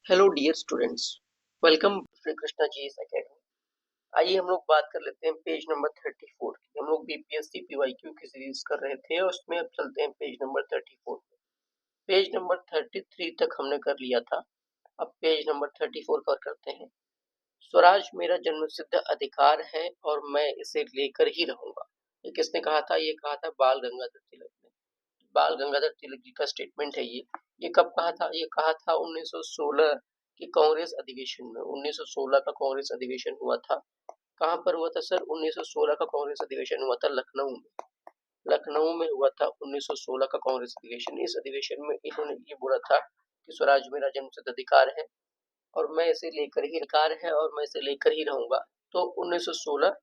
Hello dear students, welcome Shri Krishna ji इस academy. आइए हम लोग बात कर लेते हैं पेज नंबर 34 की। हम लोग बीपीएससी पीवाईक्यू की सीरीज कर रहे थे और उसमें अब चलते हैं पेज नंबर 34 पे। पेज नंबर 33 तक हमने कर लिया था, अब पेज नंबर 34 पर करते हैं। स्वराज मेरा जन्मसिद्ध अधिकार है और मैं इसे लेकर ही रहूंगा। ये किसने कहा था? ये कहा था बाल गंगाधर तिलक ने। बाल गंगाधर तिलक जी का स्टेटमेंट है ये कब कहा था? ये कहा था 1916 के कांग्रेस अधिवेशन में। 1916 का कांग्रेस अधिवेशन हुआ था। कहां पर हुआ था सर? 1916 का कांग्रेस अधिवेशन हुआ था लखनऊ में। लखनऊ में हुआ था 1916 का कांग्रेस अधिवेशन। इस अधिवेशन में इन्होंने ये बोला था कि स्वराज मेरा जन्मसिद्ध अधिकार है और मैं इसे लेकर ही अधिकार है और मैं इसे लेकर ही रहूंगा। तो 1916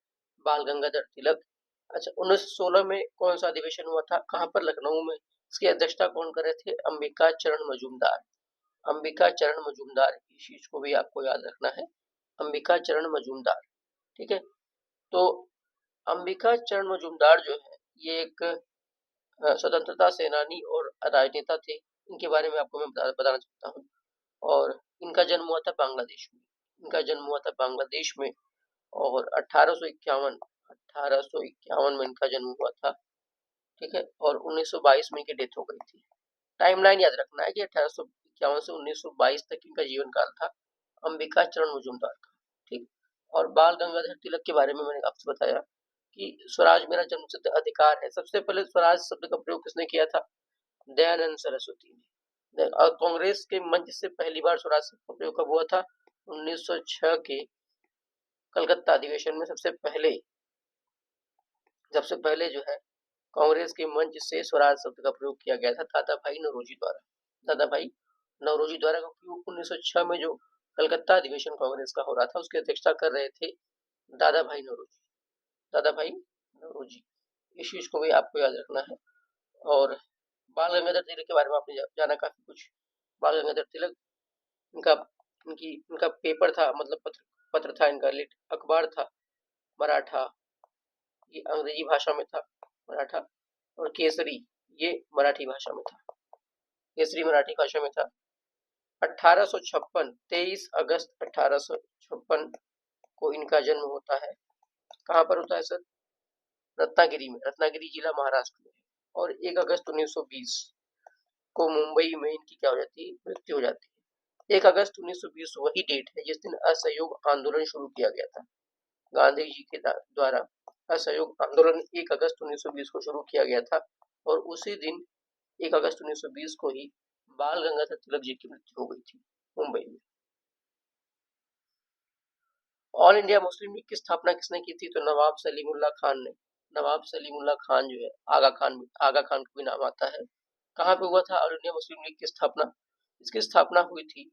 बाल गंगाधर तिलक। अच्छा, 1916 में कौन सा अधिवेशन हुआ था? कहां पर? लखनऊ में। इसकी अध्यक्षता कौन कर रहे थे? अंबिका चरण मजूमदार। अंबिका चरण मजूमदार, इस चीज को भी आपको याद रखना है, अंबिका चरण मजूमदार। ठीक है, तो अंबिका चरण मजूमदार जो है ये एक स्वतंत्रता सेनानी और राजनेता थे। इनके बारे में आपको मैं बताना चाहता हूँ। और इनका जन्म हुआ था बांग्लादेश में। इनका जन्म हुआ था बांग्लादेश में और 1851 में इनका जन्म हुआ था। ठीक है, और 1922 में इनकी डेथ हो गई थी। टाइमलाइन याद रखना है कि 1851 से 1922 तक इनका जीवन काल था अंबिका चरण मजूमदार का। ठीक, और बाल गंगाधर तिलक के बारे में मैंने आपसे बताया कि स्वराज मेरा जन्मसिद्ध अधिकार है। सबसे पहले स्वराज शब्द का प्रयोग किसने किया था? दयानंद सरस्वती ने। और कांग्रेस के मंच से पहली बार स्वराज शब्द का प्रयोग कब हुआ था? 1906 के कलकत्ता अधिवेशन में सबसे पहले जो है कांग्रेस के मंच से स्वराज शब्द का प्रयोग किया गया था दादा भाई नौरोजी द्वारा। दादा भाई नौरोजी द्वारा, क्योंकि 1906 में जो कलकत्ता अधिवेशन कांग्रेस का हो रहा था उसकी अध्यक्षता कर रहे थे दादा भाई नौरोजी। दादा भाई नौरोजी, इस चीज को भी आपको याद रखना है। और बाल गंगाधर तिलक के बारे में आपने जाना काफी कुछ। बाल गंगाधर तिलक, इनका इनका पेपर था, मतलब पत्र था इनका, अखबार था मराठा, ये अंग्रेजी भाषा में था मराठा, और केसरी ये मराठी भाषा में था। केसरी मराठी भाषा में था। 1856 23 अगस्त 1856 को इनका जन्म होता है। कहाँ पर होता है सर? रत्नागिरी में। रत्नागिरी जिला महाराष्ट्र में। और 1 अगस्त 1920 को मुंबई में इनकी क्या हो जाती है? मृत्यु हो जाती है। 1 अगस्त 1920 वही डेट है जिस दिन असहयोग आंदोलन शुरू किया गया था गांधी जी के द्वारा। असहयोग आंदोलन 1 अगस्त 1920 को शुरू किया गया था और उसी दिन 1 अगस्त 1920 को ही बाल गंगाधर तिलक जी की मृत्यु हो गई थी मुंबई में। ऑल इंडिया मुस्लिम लीग की स्थापना किसने की थी? तो नवाब सलीमुल्लाह खान ने। नवाब सलीमुल्लाह खान जो है, आगा खान का भी नाम आता है। कहाँ पे हुआ था ऑल इंडिया मुस्लिम लीग की स्थापना? इसकी स्थापना हुई थी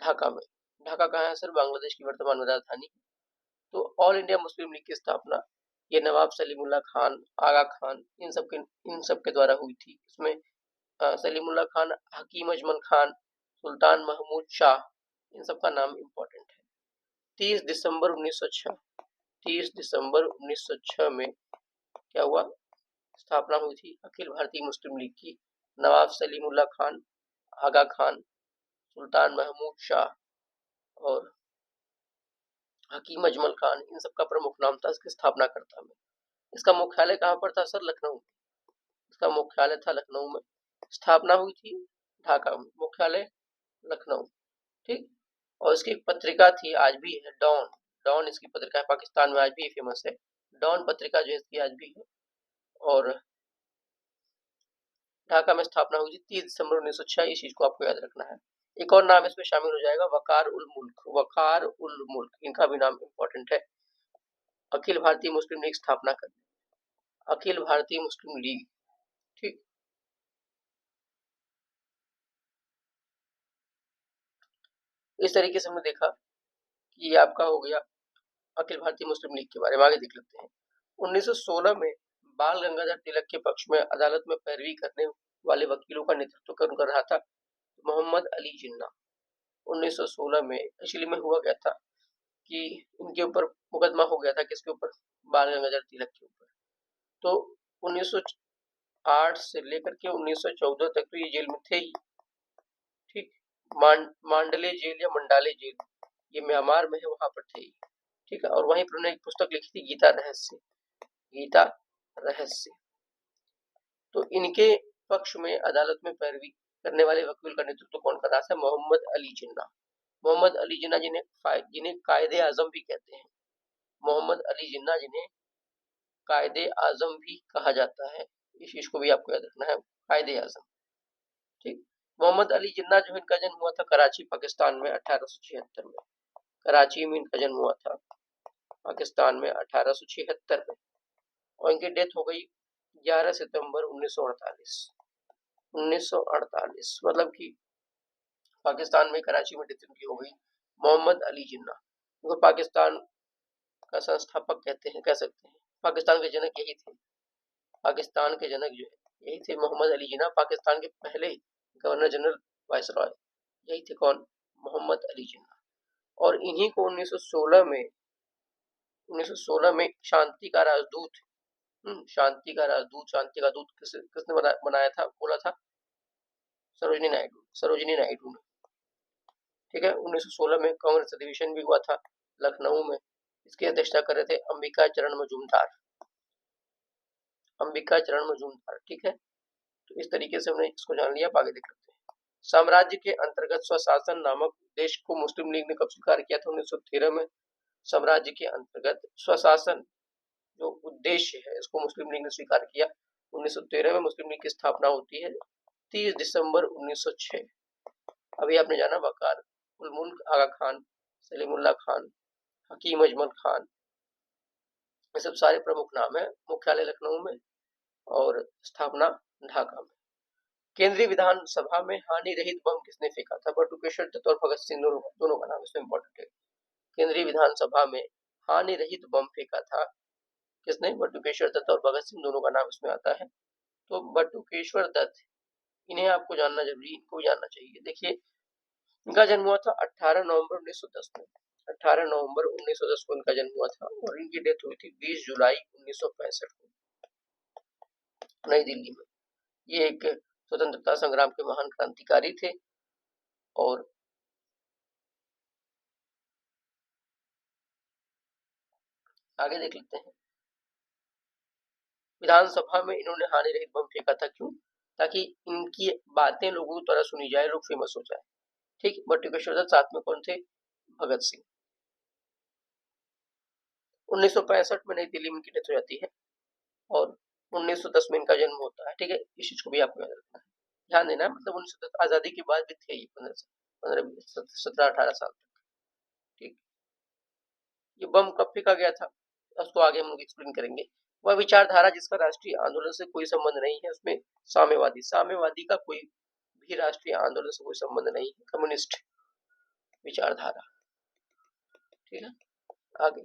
ढाका में। ढाका कहाँ है सर? बांग्लादेश की वर्तमान राजधानी। तो ऑल इंडिया मुस्लिम लीग की स्थापना ये नवाब सलीमुल्लाह खान, आगा खान, इन सब के द्वारा हुई थी। इसमें सलीमुल्लाह खान, हकीम अजमल खान, सुल्तान महमूद शाह, इन सब का नाम इम्पोर्टेंट है। 30 दिसंबर 1906, 30 दिसंबर 1906 में क्या हुआ? स्थापना हुई थी अखिल भारतीय मुस्लिम लीग की। नवाब सलीमुल्लाह खान, आगा खान, सुल्तान महमूद शाह और हकीम अजमल खान, इन सब का प्रमुख नाम था इसके स्थापनाकर्ता में। इसका मुख्यालय कहाँ पर था सर? लखनऊ। इसका मुख्यालय था लखनऊ में। स्थापना हुई थी ढाका में, मुख्यालय लखनऊ। ठीक, और इसकी एक पत्रिका थी, आज भी है, डॉन। डॉन इसकी पत्रिका है, पाकिस्तान में आज भी फेमस है। डॉन पत्रिका जो है इसकी आज भी है। और ढाका में स्थापना हुई थी 30 दिसंबर 1906। इस चीज को आपको याद रखना है। एक और नाम इसमें शामिल हो जाएगा, वकार उल मुल्क। वकार उल मुल्क, इनका भी नाम इंपॉर्टेंट है। अखिल भारतीय मुस्लिम लीग स्थापना कर, अखिल भारतीय मुस्लिम लीग। ठीक, इस तरीके से हमने देखा कि ये आपका हो गया अखिल भारतीय मुस्लिम लीग के बारे में। आगे देख लेते हैं। 1916 में बाल गंगाधर तिलक के पक्ष में अदालत में पैरवी करने वाले वकीलों का नेतृत्व कर रहा था मोहम्मद अली जिन्ना। 1916 में एक्चुअली में हुआ गया था कि इनके ऊपर मुकदमा हो गया था। किसके ऊपर? बाल गंगाधर तिलक के ऊपर। तो 1908 से लेकर के 1914 तक तो ये जेल में थे ही। ठीक, मांडले जेल या मंडाले जेल, ये म्यांमार में है, वहां पर थे, ठीक है। और वहीं पर उन्होंने एक पुस्तक लिखी थी गीता रहस्य, गीता रहस्य। तो इनके पक्ष में अदालत में पैरवी करने वाले वकील का नेतृत्व कौन कर रहा था? मोहम्मद अली जिन्ना। मोहम्मद अली जिन्ना जिन्हें कायदे आजम भी कहते हैं, मोहम्मद अली जिन्ना जिन्हें कायदे आजम भी कहा जाता है, इस चीज को भी आपको याद रखना है, कायदे आजम, ठीक। मोहम्मद अली जिन्ना जो इनका जन्म हुआ था कराची पाकिस्तान में 1876 में, कराची में इनका जन्म हुआ था पाकिस्तान में 1876 में, और इनकी डेथ हो गई 11 सितंबर 1948। 1948 मतलब कि पाकिस्तान में कराची में डेथ इनकी हो गई। मोहम्मद अली जिन्ना, वो पाकिस्तान का संस्थापक कहते हैं, कह सकते हैं, पाकिस्तान के जनक यही थे, पाकिस्तान के जनक जो है यही थे मोहम्मद अली जिन्ना, पाकिस्तान के पहले गवर्नर जनरल वायसरॉय यही थे, कौन? मोहम्मद अली जिन्ना। और इन्हीं को 1916 में शांति का राजदूत, शांति का राजदूत, शांति का दूत किसने बनाया था, बोला था? सरोजिनी नायडू, सरोजिनी नायडू ने, ठीक है। 1916 में कांग्रेस अधिवेशन भी हुआ था लखनऊ में, इसकी अध्यक्षता कर रहे थे अंबिका चरण मजूमदार, अंबिका चरण मजूमदार, ठीक है। तो इस तरीके से हमने इसको जान लिया, आगे देख लेते हैं। साम्राज्य के अंतर्गत स्वशासन नामक देश को मुस्लिम लीग ने कब स्वीकार किया था? 1913 में। साम्राज्य के अंतर्गत स्वशासन जो उद्देश्य है, इसको मुस्लिम लीग ने स्वीकार किया 1913 में। मुस्लिम लीग की स्थापना होती है 30 दिसंबर 1906। अभी आपने जाना वकार उल मुल्क आगा खान, सलीमुल्लाह खान, हकीम अजमल खान, ये सब सारे प्रमुख नाम है। मुख्यालय लखनऊ में और स्थापना ढाका में। केंद्रीय विधानसभा में हानि रहित बम किसने फेंका था? बटुकेश्वर दत्त और भगत सिंह, दोनों का नाम इसमें इंपॉर्टेंट है। केंद्रीय विधानसभा में हानि रहित बम फेंका था किसने? बटुकेश्वर दत्त और भगत सिंह, दोनों का नाम इसमें आता है। तो बटुकेश्वर दत्त, इन्हें आपको जानना जरूरी, इनको जानना चाहिए। देखिए, इनका जन्म हुआ था 18 नवंबर 1910 में, 18 नवंबर 1910 को इनका जन्म हुआ था, और इनकी डेथ हुई थी 20 जुलाई 1965 को नई दिल्ली में। ये एक स्वतंत्रता संग्राम के महान क्रांतिकारी थे। और आगे देख लेते हैं। विधानसभा में इन्होंने हानि रहित बम फेंका था, क्यों? ताकि इनकी बातें लोगों द्वारा सुनी जाए, लोग फेमस हो जाए, ठीक। बटुकेश्वर दत्त, साथ में कौन थे? भगत सिंह। 1965 में नई दिल्ली में इनकी डेथ हो जाती है, और 1910 में इनका जन्म होता है, ठीक है। इस चीज को भी आपको याद रखना है, ध्यान देना। मतलब 1910 आजादी के बाद भी थे ये 15 17 18 साल तक, ठीक। ये बम कब फेंका गया था, उसको आगे हम लोग एक्सप्लेन करेंगे। वह विचारधारा जिसका राष्ट्रीय आंदोलन से कोई संबंध नहीं है, उसमें साम्यवादी, साम्यवादी का कोई भी राष्ट्रीय आंदोलन से कोई संबंध नहीं है, कम्युनिस्ट विचारधारा, ठीक है। आगे,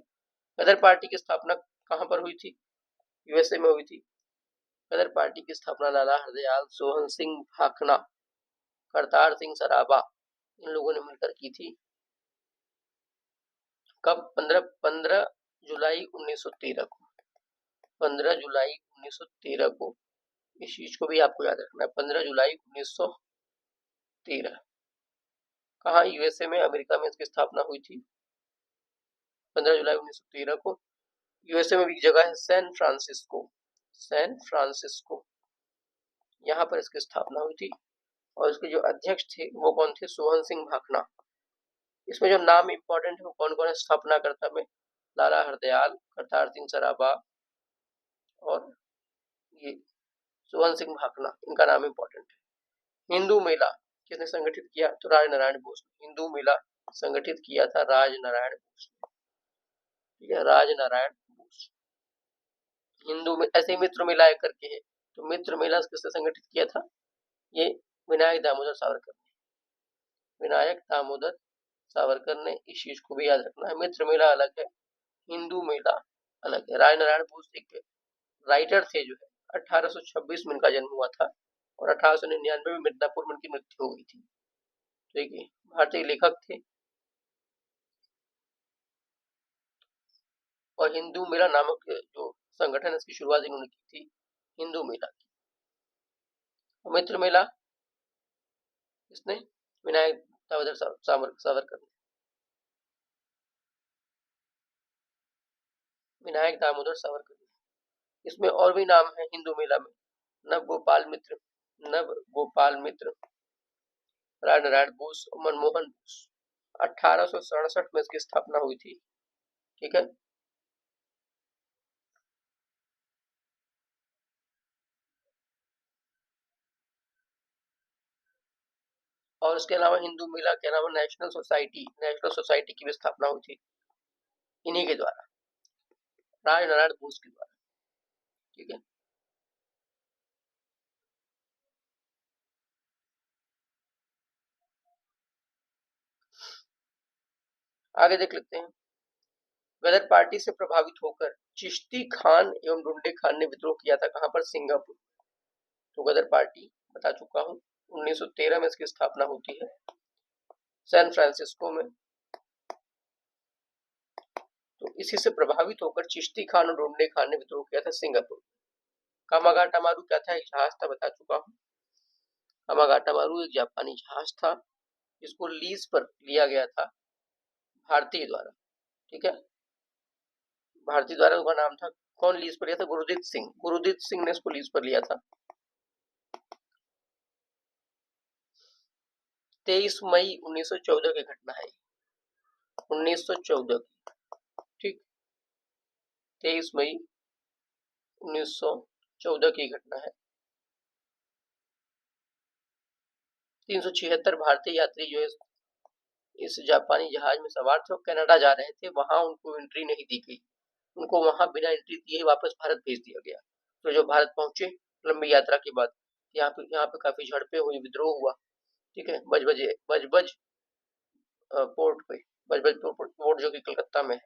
गदर पार्टी की स्थापना कहां पर हुई थी? यूएसए में हुई थी। गदर पार्टी की स्थापना लाला हरदयाल, सोहन सिंह भाखड़ा, करतार सिंह सराबा, इन लोगों ने मिलकर की थी। कब? 15 जुलाई 1913 को, 15 जुलाई 1913 को। इस चीज को भी आपको याद रखना है, 15 जुलाई 1913। कहा? यूएसए में, अमेरिका में इसकी स्थापना हुई थी 15 जुलाई 1913 को। यूएसए में भी एक जगह है सैन फ्रांसिस्को, सैन फ्रांसिस्को, यहाँ पर इसकी स्थापना हुई थी। और इसके जो अध्यक्ष थे वो कौन थे? सोहन सिंह भाखड़ा। इसमें जो नाम इंपॉर्टेंट है वो कौन कौन है स्थापना करता में? लाला हरदयाल, करतार सिंह सराबा और ये सोहन सिंह भाखड़ा, इनका नाम इंपॉर्टेंट है। हिंदू मेला किसने संगठित किया? तो राजनारायण बोस ने हिंदू मेला संगठित किया था, राजनारायण बोस ने, ठीक है, राजनारायण बोस। हिंदू में ऐसे मित्र मेला एक करके है, तो मित्र मेला किसने संगठित किया था? ये विनायक दामोदर सावरकर ने, विनायक दामोदर सावरकर ने। इस चीज को भी याद रखना है, मित्र मेला अलग है, हिंदू मेला अलग है। राजनारायण बोस एक राइटर थे जो है, 1826 में इनका जन्म हुआ था, और 1899 में मिदनापुर में इनकी मृत्यु हो गई थी, ठीक है। भारतीय लेखक थे। और हिंदू मेला नामक जो संगठन है, इसकी शुरुआत इन्होंने की थी, हिंदू मेला की। मित्र मेला इसने विनायक दामोदर सावरकर ने। विनायक दामोदर सावरकर ने। इसमें और भी नाम है हिंदू महिला में, नव गोपाल मित्र, राज नारायण बोस और मनमोहन बोस। 1867 में इसकी स्थापना हुई थी। ठीक है। और इसके अलावा हिंदू महिला के अलावा नेशनल सोसाइटी की भी स्थापना हुई थी इन्हीं के द्वारा, राज नारायण बोस के द्वारा। ठीक है। आगे देख लेते हैं। गदर पार्टी से प्रभावित होकर चिश्ती खान एवं डुंडे खान ने विद्रोह किया था। कहां पर? सिंगापुर। तो गदर पार्टी बता चुका हूं, 1913 में इसकी स्थापना होती है सैन फ्रांसिस्को में। तो इसी से प्रभावित होकर चिश्ती खान और डुंडे खान ने विद्रोह किया था सिंगापुर। कामागाटा मारू क्या था? एक जहाज था, बता चुका हूं। कामागाटा मारू एक जापानी जहाज था जिसको लीज पर लिया गया था भारतीय द्वारा। ठीक है। भारतीय द्वारा उसका नाम था, कौन लीज पर लिया था? गुरुदीप सिंह ने इसको लीज पर लिया था। 23 मई 1914 की घटना है, 1914 की। ठीक, 23 मई 1914 की घटना है। 376 भारतीय यात्री जो है इस जापानी जहाज में सवार थे, कनाडा जा रहे थे। वहां उनको एंट्री नहीं दी गई, उनको वहां बिना एंट्री दिए वापस भारत भेज दिया गया। तो जो भारत पहुंचे लंबी यात्रा के बाद, यहाँ पे काफी झड़पें हुई, विद्रोह हुआ। ठीक है। बजबज पोर्ट पे, बजबज पोर्ट जो कि कलकत्ता में है।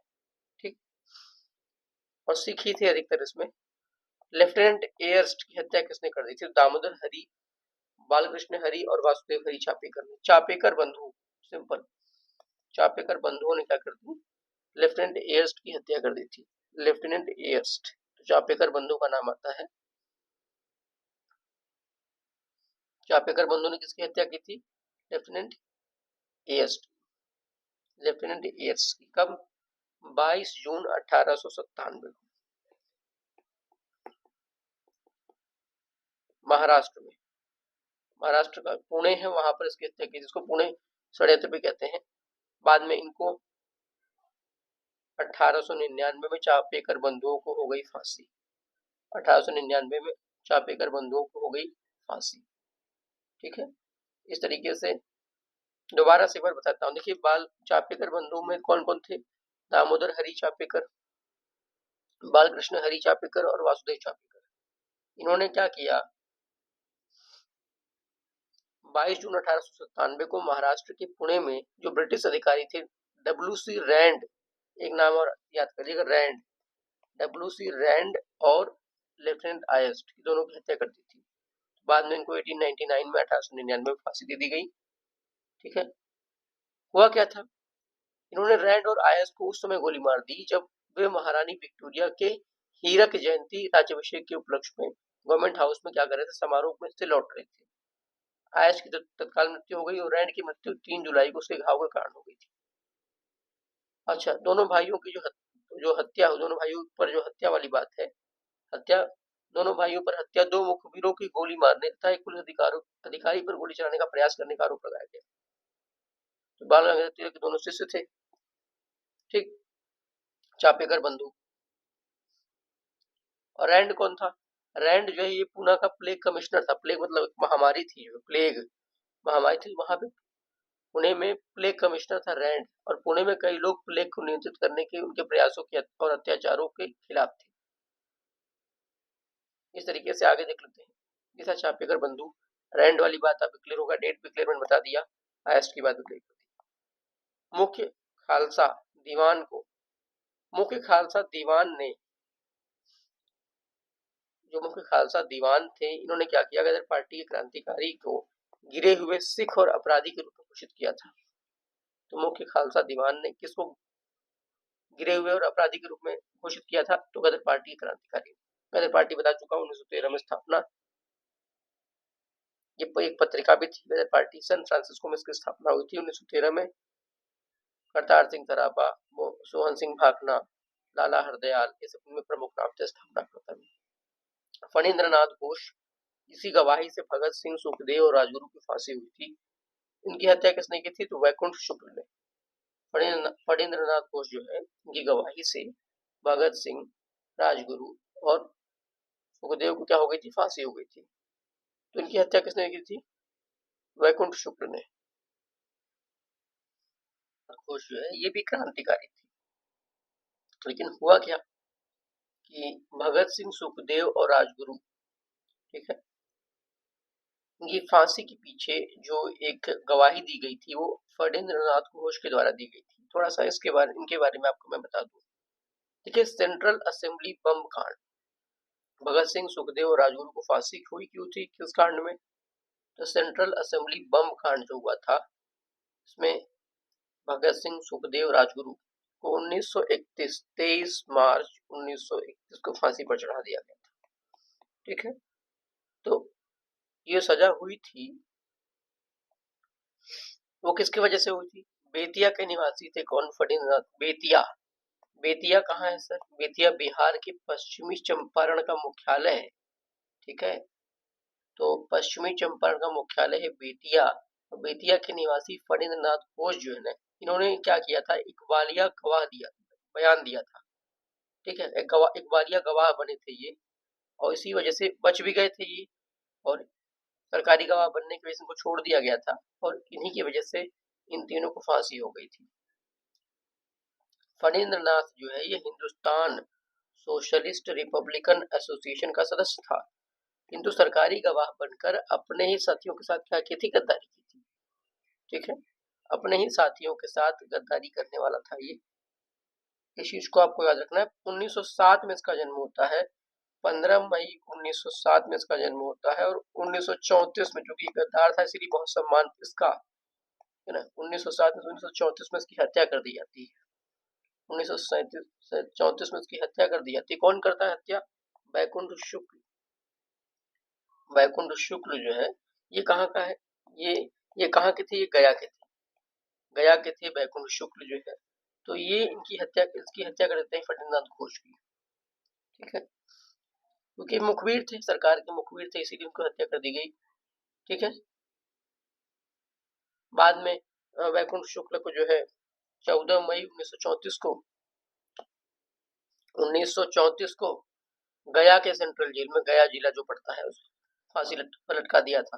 ठीक। और सिख ही थे अधिकतर इसमें। लेफ्टिनेंट एयर्स्ट की हत्या किसने कर दी थी? दामोदर हरी, बालकृष्ण हरी और वासुदेव हरी चापेकर ने। चापेकर बंधु, सिंपल। चापेकर बंधुओं ने क्या कर दी? लेफ्टिनेंट एयर्स्ट की हत्या कर दी थी। लेफ्टिनेंट एयर्स्ट, तो चापेकर बंधु का नाम आता है। चापेकर बंधु ने किसकी हत्या की थी? लेफ्टिनेंट एयर्स्ट, लेफ्टिनेंट एयर्स्ट की। कब? 22 जून 1897 महाराष्ट्र में। महाराष्ट्र का पुणे है, वहां पर इसकी हत्या की, जिसको पुणे षड्यंत्र भी कहते हैं। बाद में इनको 1899 में चापेकर बंधुओं को हो गई फांसी। 1899 में चापेकर बंधुओं को हो गई फांसी। ठीक है। इस तरीके से दोबारा से एक बार बताता हूँ। देखिए, बाल चापेकर बंधुओं में कौन कौन थे? दामोदर हरी चापेकर, बालकृष्ण हरी चापेकर और वासुदेव चापेकर। इन्होंने क्या किया? 22 जून 1897 को महाराष्ट्र के पुणे में जो ब्रिटिश अधिकारी थे, डब्ल्यू.सी. रैंड, एक नाम और याद करिएगा, रैंड, डब्ल्यू.सी. रैंड और लेफ्टिनेंट आयस्ट, दोनों की हत्या कर दी थी। बाद में इनको 1899 में 1899 में फांसी दे दी गई। ठीक है। हुआ क्या था? इन्होंने रैंड और आयस को उस समय गोली मार दी जब वे महारानी विक्टोरिया के हीरक जयंती राज्याभिषेक के उपलक्ष्य में गवर्नमेंट हाउस में क्या कर रहे थे? समारोह में से लौट रहे थे। आयस की तत्काल मृत्यु हो गई और रैंड की मृत्यु 3 जुलाई को उसके घाव के कारण हो गई थी। अच्छा, दोनों भाइयों की जो हत्या, दोनों भाइयों पर जो हत्या वाली बात है, हत्या, दोनों भाइयों पर हत्या, 2 मुखबिरों की गोली मारने तथा एक पुलिस अधिकारी पर गोली चलाने का प्रयास करने का आरोप लगाया गया। तो बाल गंगाधर के दोनों शिष्य थे। ठीक। चापेकर बंधु। और रैंड कौन था? रैंड जो है ये पूना का प्लेग कमिश्नर था। प्लेग मतलब महामारी थी, जो प्लेग महामारी थी, वहां पे पुणे में प्लेग कमिश्नर था रैंड। और पुणे में कई लोग प्लेग को नियंत्रित करने के उनके प्रयासों के और अत्याचारों के खिलाफ थे। इस तरीके से आगे देख लेते हैं। ये था चापेकर बंधु। रैंड वाली बात आप क्लियर होगा, डेट भी क्लियर मैंने बता दिया, आयस्ट की बात भी क्लियर कर दी। मुख्य खालसा दीवान को, मुख्य खालसा दीवान ने, जो मुख्य खालसा दीवान थे, इन्होंने क्या किया? गदर पार्टी के क्रांतिकारी को गिरे हुए सिख और अपराधी के रूप में घोषित किया था। तो मुख्य खालसा दीवान ने किसको गिरे हुए और अपराधी के रूप में घोषित किया था? तो गदर पार्टी के क्रांतिकारी। गदर पार्टी बता चुका हूं, 1913 में स्थापना ये एक पत्रिका भी थी पार्टी, सैन फ्रांसिस्को में इसकी स्थापना हुई थी 1913 में। करतार सिंह सराभा, सोहन सिंह भाकना, लाला हरदयाल, ये सब इनमें प्रमुख नाम थे स्थापनाकर्ता में। फणींद्रनाथ घोष, इसी गवाही से भगत सिंह, सुखदेव और राजगुरु की फांसी हुई थी। इनकी हत्या किसने की थी? तो वैकुंठ शुक्ल ने। फणींद्रनाथ घोष जो है, इनकी गवाही से भगत सिंह, राजगुरु और सुखदेव को क्या हो गई थी? फांसी हो गई थी। तो इनकी हत्या किसने की थी? वैकुंठ शुक्ल ने। घोष जो है ये भी क्रांतिकारी थी, लेकिन हुआ क्या कि भगत सिंह, सुखदेव और राजगुरु, ठीक है, इनकी फांसी के पीछे जो एक गवाही दी गई थी वो फणींद्रनाथ घोष के द्वारा दी गई थी। थोड़ा सा इनके बारे में आपको मैं बता दूं। ठीक है, सेंट्रल असेंबली बम कांड। भगत सिंह, सुखदेव और राजगुरु को फांसी हुई क्यों थी? किस कांड में? तो सेंट्रल असेंबली बम कांड जो हुआ था, इसमें भगत सिंह, सुखदेव, राजगुरु को 1931 23 मार्च 1931 को फांसी पर चढ़ा दिया गया था। ठीक है, तो ये सजा हुई थी वो किसकी वजह से हुई थी? बेतिया के निवासी थे। कौन? फणींद्रनाथ। बेतिया, बेतिया कहाँ है सर? बेतिया बिहार के पश्चिमी चंपारण का मुख्यालय है। ठीक है, तो पश्चिमी चंपारण का मुख्यालय है बेतिया। तो बेतिया के निवासी फणींद्रनाथ घोष जो है ना, इन्होंने क्या किया था? इकबालिया गवाह दिया, बयान दिया था। ठीक है, इकबालिया गवाह बने थे ये, और इसी वजह से बच भी गए थे ये, और सरकारी गवाह बनने की वजह से इनको छोड़ दिया गया था, और इन्हीं की वजह से इन तीनों को फांसी हो गई थी। फणींद्रनाथ जो है ये हिंदुस्तान सोशलिस्ट रिपब्लिकन एसोसिएशन का सदस्य था, किंतु सरकारी गवाह बनकर अपने ही साथियों के साथ क्या की थी? गद्दारी की थी। ठीक है, अपने ही साथियों के साथ गद्दारी करने वाला था ये। इस चीज को आपको याद रखना है। 1907 में इसका जन्म होता है, 15 मई 1907 में इसका जन्म होता है, और 1934 में, जो कि गद्दार था इसलिए बहुत सम्मान इसका है ना, 1907 में 1934 में इसकी हत्या कर दी जाती है। 1934 में इसकी हत्या कर दी जाती है। कौन करता है हत्या? वैकुंठ शुक्ल। वैकुंठ शुक्ल जो है ये कहाँ का है? ये कहाँ के थे? ये गया के थे। गया के थे वैकुंठ शुक्ल जो है। तो ये इसकी हत्या कर देते हैं फणींद्रनाथ घोष की। ठीक है, क्योंकि मुखबिर थे, सरकार के मुखबिर थे, इसीलिए उनको हत्या कर दी गई। ठीक है, बाद में वैकुंठ शुक्ल को जो है 14 मई 1934 को गया के सेंट्रल जेल में, गया जिला जो पड़ता है, उस फांसी पर लटका दिया था।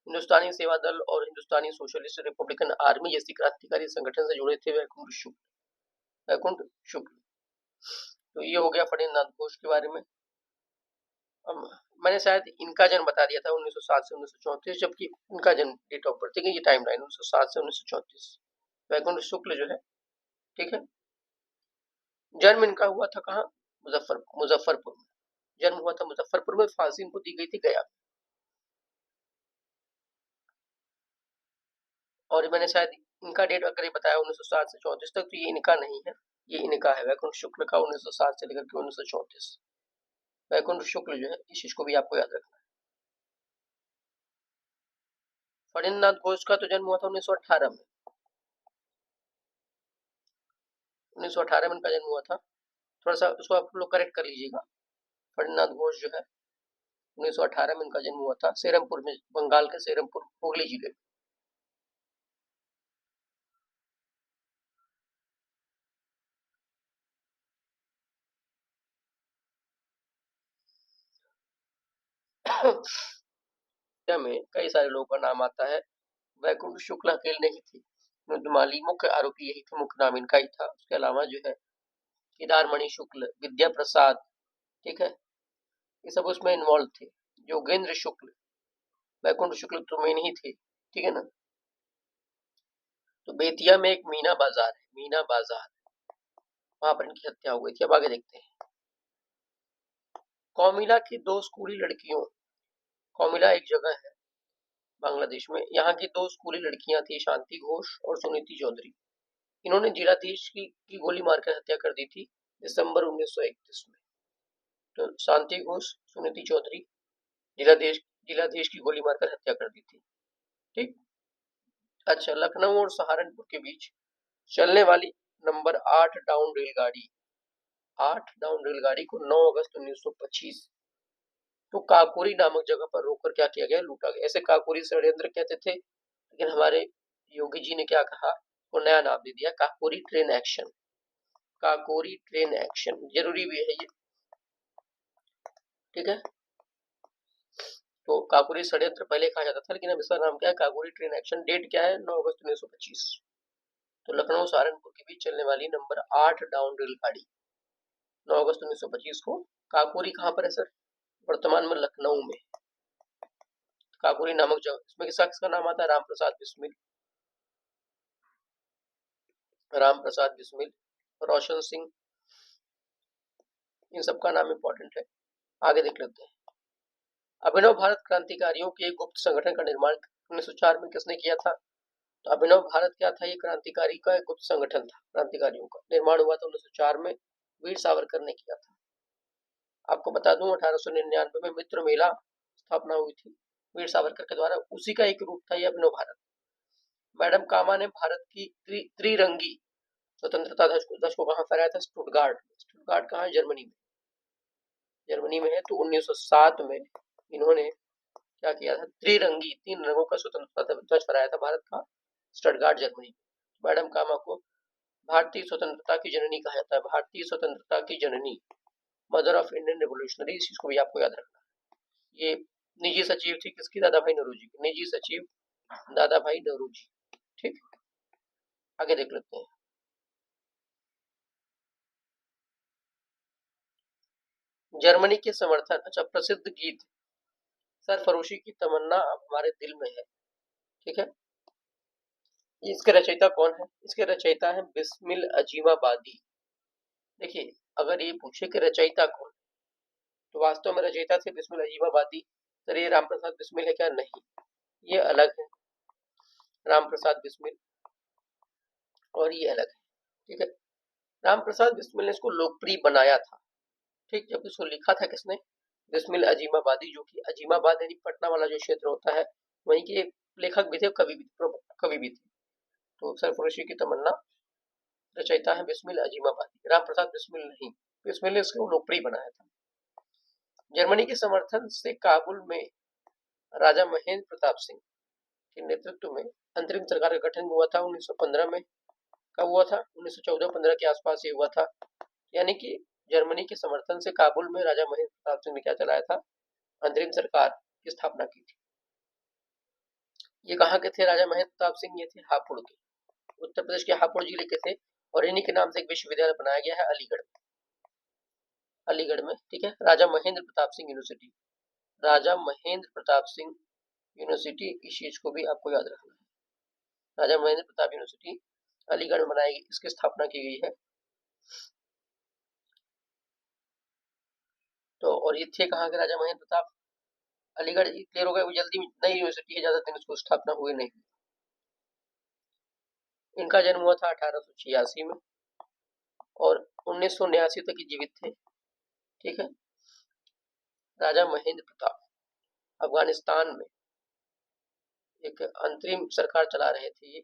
हिंदुस्तानी सेवा दल और हिंदुस्तानी सोशलिस्ट रिपब्लिकन आर्मी जैसी क्रांतिकारी संगठन से जुड़े थे वैकुंठ शुक्ल। तो ये हो गया फणींद्रनाथ घोष के बारे में। मैंने शायद इनका जन्म बता दिया था 1907 से 1934, जबकि इनका जन्म डेट ऑफ बर्थ, ये टाइम लाइन 1907 से 1934 वैकुंठ शुक्ल जो है। ठीक है, जन्म इनका हुआ था कहाँ? मुजफ्फरपुर में जन्म हुआ था, मुजफ्फरपुर में। फांसी इनको दी गई थी गया। और मैंने शायद इनका डेट अगर ये बताया 1907 से 34 तक, तो ये इनका नहीं है, ये इनका है, वैकुंठ शुक्ल का 1907 से लेकर के 1934। वैकुंठ शुक्ल जो है, इस चीज को भी आपको याद रखना है। फणींद्रनाथ घोष का तो जन्म हुआ था 1918 में। 1918 में इनका जन्म हुआ था। थोड़ा सा उसको आप लोग करेक्ट कर लीजिएगा। फणींद्रनाथ घोष जो है 1918 में इनका जन्म हुआ था, सेरमपुर में, बंगाल के सेरमपुर, हुगली जिले में। में कई सारे लोगों का नाम आता है। वैकुंठ शुक्ल अकेले नहीं थे, माली मुख्य आरोपी यही थे, मुख्य नाम इनका ही था। उसके अलावा जो है केदारमणि शुक्ल, विद्या प्रसाद, ठीक है, ये सब उसमें इन्वॉल्व थे। योगेंद्र शुक्ल, वैकुंठ शुक्ल तो मेन ही थे। ठीक है ना। तो बेतिया में एक मीना बाजार है, मीना बाजार, वहां पर इनकी हत्या हो गई थी। अब आगे देखते हैं। कौमिला की दो स्कूली लड़कियों, कौमिला एक जगह है बांग्लादेश में, यहाँ की दो स्कूली लड़कियां थी, शांति घोष और सुनीति चौधरी। इन्होंने जिलाधीश की गोली मारकर हत्या कर दी थी दिसंबर 1931 में। तो शांति घोष, सुनीति चौधरी जिलाधीश की गोली मारकर हत्या कर दी थी। ठीक। अच्छा, लखनऊ और सहारनपुर के बीच चलने वाली नंबर 8 डाउन रेलगाड़ी, 8 डाउन रेलगाड़ी को 9 अगस्त 1925 तो काकोरी नामक जगह पर रोककर क्या किया गया, लूटा गया। ऐसे काकोरी षड्यंत्र कहते थे, लेकिन हमारे योगी जी ने क्या कहा, वो नया नाम दे दिया, Kakori train action. Kakori train action जरूरी भी है ये, ठीक है। तो काकोरी षड्यंत्र पहले कहा जाता था, लेकिन अब इसका नाम क्या है, काकोरी ट्रेन एक्शन। डेट क्या है, 9 अगस्त 1925। तो लखनऊ सहारनपुर के बीच चलने वाली नंबर 8 डाउन रेलगाड़ी 9 अगस्त 1925 को, काकोरी कहाँ पर है सर, वर्तमान में लखनऊ में, काकोरी नामक जगह। इसमें किस शख्स का नाम आता है, रामप्रसाद बिस्मिल, रामप्रसाद बिस्मिल, रोशन सिंह, इन सबका नाम इंपॉर्टेंट है। आगे देख लेते हैं। अभिनव भारत क्रांतिकारियों के एक गुप्त संगठन का निर्माण 1904 में किसने किया था, तो अभिनव भारत क्या था, ये क्रांतिकारी का एक गुप्त संगठन था, क्रांतिकारियों का निर्माण हुआ था 1904 में, वीर सावरकर ने किया था। आपको बता दूं 1899 में मित्र मेला स्थापना हुई थी वीर सावरकर के द्वारा, उसी का एक रूप था ये अभिनव भारत। मैडम कामा ने भारत की त्रिरंगी स्वतंत्रता ध्वज को कहां फहराया था, स्टुटगार्ट। स्टुटगार्ट कहां है, जर्मनी में, जर्मनी में है। तो 1907 में इन्होंने क्या किया था, त्रिरंगी 3 रंगों का स्वतंत्रता ध्वज फहराया था भारत का, स्टटगार्ट जर्मनी। मैडम कामा को भारतीय स्वतंत्रता की जननी कहा जाता है, भारतीय स्वतंत्रता की जननी, मदर ऑफ इंडियन रेवोल्यूशनरी, इस चीज को भी आपको याद रखना है। ये निजी सचिव थी किसकी, दादा भाई नौरोजी की, निजी सचिव दादा भाई नौरोजी। ठीक, आगे देख लेते हैं। जर्मनी के समर्थन, अच्छा प्रसिद्ध गीत सरफरोशी की तमन्ना अब हमारे दिल में है, ठीक है। इसके रचयिता कौन है, इसके रचयिता है बिस्मिल अजीमाबादी। देखिए, अगर ये पूछे कि रचयिता कौन, तो वास्तव में रचयिता थे बिस्मिल अजीमाबादी। सर ये रामप्रसाद बिस्मिल है क्या, नहीं, ये अलग है, रामप्रसाद बिस्मिल और ये अलग है, ठीक है। रामप्रसाद बिस्मिल ने इसको लोकप्रिय बनाया था, ठीक, जब इसको लिखा था किसने, बिस्मिल अजीमाबादी, जो कि अजीमाबाद यानी पटना वाला जो क्षेत्र होता है, वहीं के लेखक भी थे, कवि भी थे। तो सरफरोशी की तमन्ना रचयिता है बिस्मिल अजीमाबादी, रामप्रसाद बिस्मिल नहीं, बिस्मिल ने इसको लोकप्रिय बनाया था। जर्मनी के समर्थन से काबुल में राजा महेंद्र प्रताप सिंह के नेतृत्व में अंतरिम सरकार का गठन हुआ था 1915 में। कब हुआ था, 1914-15 के आसपास ये हुआ था। यानी कि जर्मनी के समर्थन से काबुल में राजा महेंद्र प्रताप सिंह ने क्या चलाया था, अंतरिम सरकार की स्थापना की थी। ये कहाँ के थे राजा महेंद्र प्रताप सिंह, ये थे हापुड़ के, उत्तर प्रदेश के हापुड़ जिले के थे, और इन्हीं के नाम से एक विश्वविद्यालय बनाया गया है अलीगढ़ में, अलीगढ़ में, ठीक है। राजा महेंद्र प्रताप सिंह यूनिवर्सिटी, राजा महेंद्र प्रताप सिंह यूनिवर्सिटी, इस चीज को भी आपको याद रखना है। राजा महेंद्र प्रताप यूनिवर्सिटी अलीगढ़ में बनाई गई, इसकी स्थापना की गई है। तो और ये थे कहाँ के राजा महेंद्र प्रताप, अलीगढ़। क्लियर हो गया, वो जल्दी नई यूनिवर्सिटी है, ज्यादा दिन उसको स्थापना हुए नहीं। इनका जन्म हुआ था 1886 में और 1989 तक जीवित थे, ठीक है। राजा महेंद्र प्रताप अफगानिस्तान में एक अंतरिम सरकार चला रहे थे ये।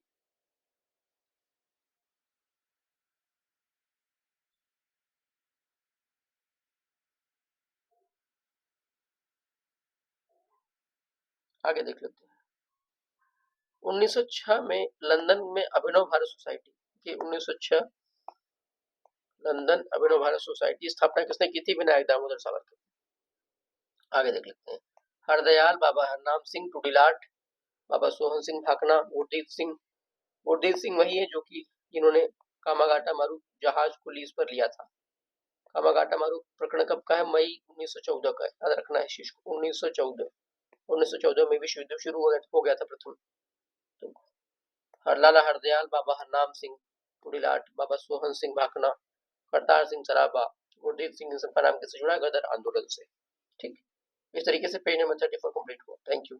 आगे देख लेते हैं। 1906 में लंदन में अभिनव भारत सोसाइटी की, 1906 लंदन अभिनव भारत सोसाइटी स्थापना किसने की थी, विनायक दामोदर सावरकर। आगे देख लेते हैं। हरदयाल बाबा हरनाम सिंह टुडीलाट, बाबा सोहन सिंह भाकना, गुरदीप सिंह वही है जो कि इन्होंने कामागाटा मारू जहाज को लीज पर लिया था। कामागाटा मारू प्रकरण कब का है, मई 1914 का है, याद रखना है इस चीज को, 1914 में विश्व युद्ध शुरू हो गया था प्रथम। तो हरलाला हरदयाल, बाबा हरनाम सिंह टुडीलाट, बाबा सोहन सिंह भाकना, करतार सिंह सराबा, गुरदीप सिंह, इन सबका नाम किससे जुड़ा, गदर आंदोलन से, ठीक। इस तरीके से पेज नंबर 34 कंप्लीट हुआ। Thank you.